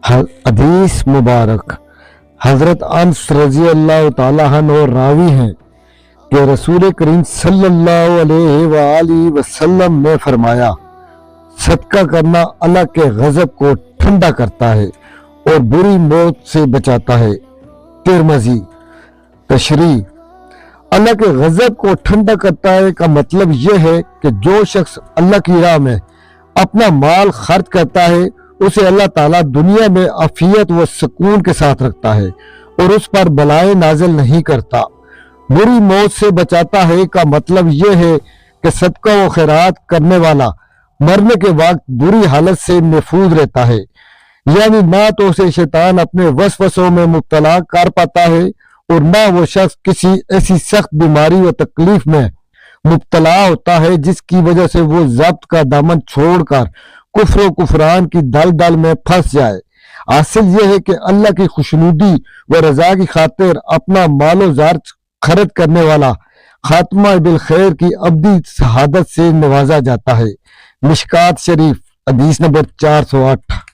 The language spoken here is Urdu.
حدیث مبارک حضرت انس رضی اللہ تعالیٰ عنہ راوی ہیں کہ رسول کریم صلی اللہ علیہ وآلہ وسلم نے فرمایا، صدقہ کرنا اللہ کے غضب کو ٹھنڈا کرتا ہے اور بری موت سے بچاتا ہے۔ ترمذی۔ تشریح: اللہ کے غضب کو ٹھنڈا کرتا ہے کا مطلب یہ ہے کہ جو شخص اللہ کی راہ میں اپنا مال خرچ کرتا ہے اسے اللہ تعالیٰ دنیا میں عافیت و سکون کے ساتھ رکھتا ہے اور اس پر بلائیں نازل نہیں کرتا۔ بری موت سے بچاتا ہے کا مطلب یہ ہے کہ صدقہ و خیرات کرنے والا مرنے کے وقت بری حالت سے محفوظ رہتا ہے، یعنی نہ تو اسے شیطان اپنے وسوسوں میں مبتلا کر پاتا ہے اور نہ وہ شخص کسی ایسی سخت بیماری و تکلیف میں مبتلا ہوتا ہے جس کی وجہ سے وہ ضبط کا دامن چھوڑ کر کفر و کفران کی دلدل میں پھنس جائے۔ حاصل یہ ہے کہ اللہ کی خوشنودی و رضا کی خاطر اپنا مال و زر خرچ کرنے والا خاتمہ بالخیر کی ابدی شہادت سے نوازا جاتا ہے۔ مشکات شریف، حدیث نمبر 408۔